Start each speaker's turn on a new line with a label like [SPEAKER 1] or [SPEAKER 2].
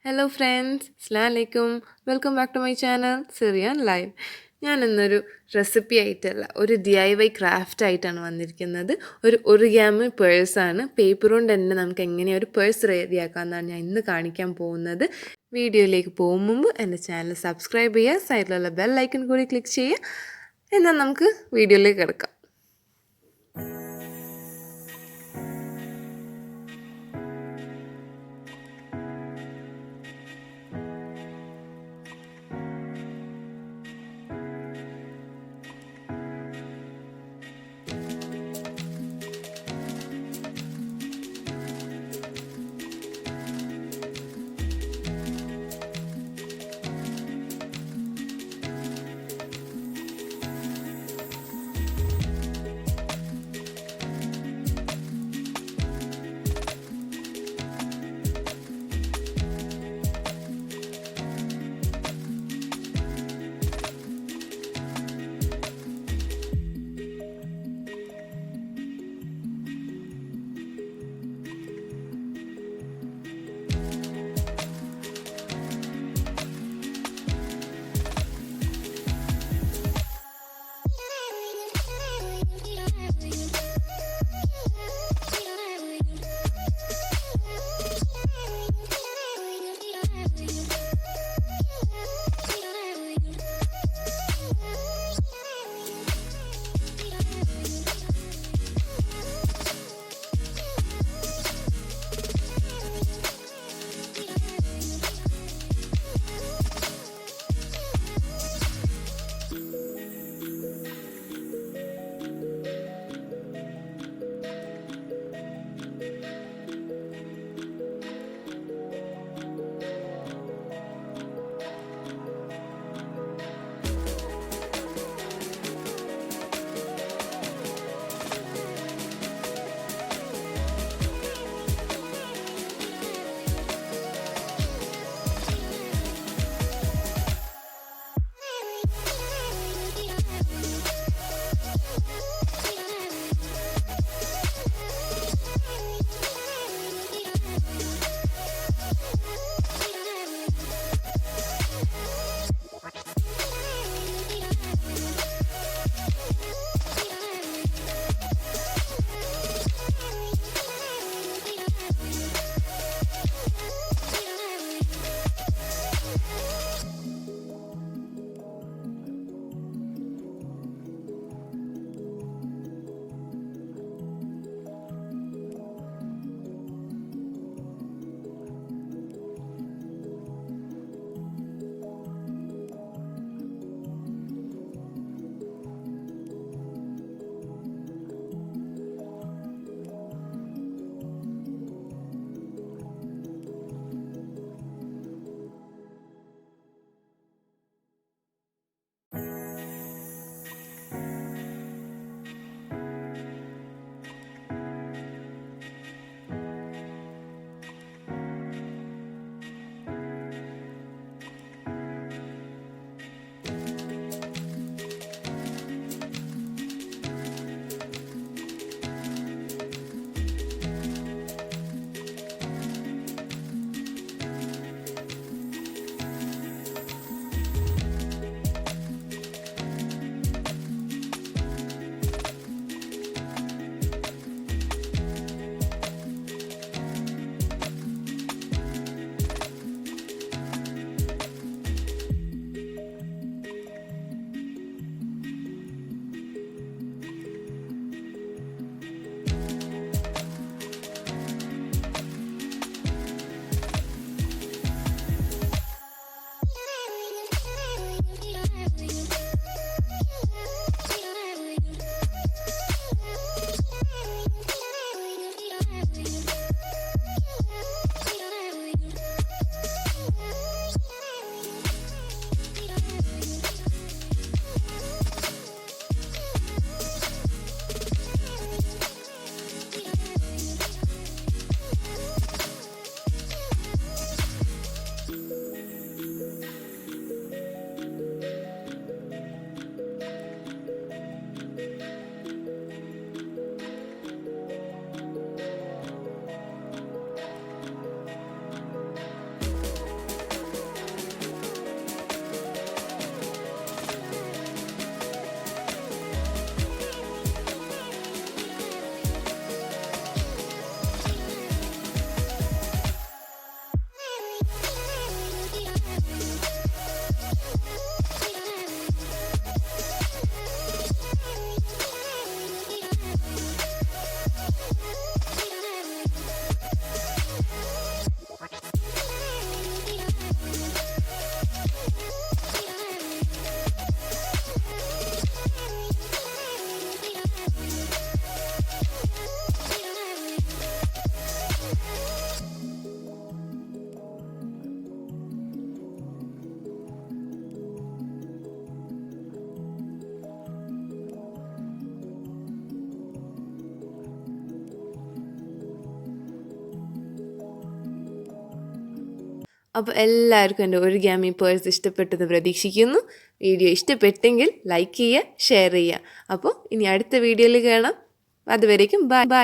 [SPEAKER 1] Hello friends, അസ്സലാമു അലൈക്കും. Welcome back to my channel Siri live. ഞാൻ ഇന്നൊരു റെസിപ്പി ആയിട്ടല്ല, ഒരു DIY ക്രാഫ്റ്റ് ആയിട്ടാണ് വന്നിരിക്കുന്നത്. ഒരു ഒറിഗാമി പേഴ്സാണ്. പേപ്പർ കൊണ്ട് തന്നെ നമുക്ക് എങ്ങനെയാണ് ഒരു പേഴ്സ് റെഡിയാക്കാമെന്നാണ് ഞാൻ ഇന്ന് കാണിക്കാൻ പോകുന്നത്. വീഡിയോയിലേക്ക് പോകും മുമ്പ് എൻ്റെ ചാനൽ സബ്സ്ക്രൈബ് ചെയ്യുക, സൈഡിലുള്ള ബെൽ ഐക്കൺ കൂടി ക്ലിക്ക് ചെയ്യുക. എന്നാൽ നമുക്ക് വീഡിയോയിലേക്ക് കിടക്കാം. അപ്പോൾ എല്ലാവർക്കും എൻ്റെ ഒറിഗാമി പേഴ്സ് ഇഷ്ടപ്പെട്ടെന്ന് പ്രതീക്ഷിക്കുന്നു. വീഡിയോ ഇഷ്ടപ്പെട്ടെങ്കിൽ ലൈക്ക് ചെയ്യുക, ഷെയർ ചെയ്യുക. അപ്പോൾ ഇനി അടുത്ത വീഡിയോയിൽ കാണാം. അതുവരേക്കും ബൈ ബൈ.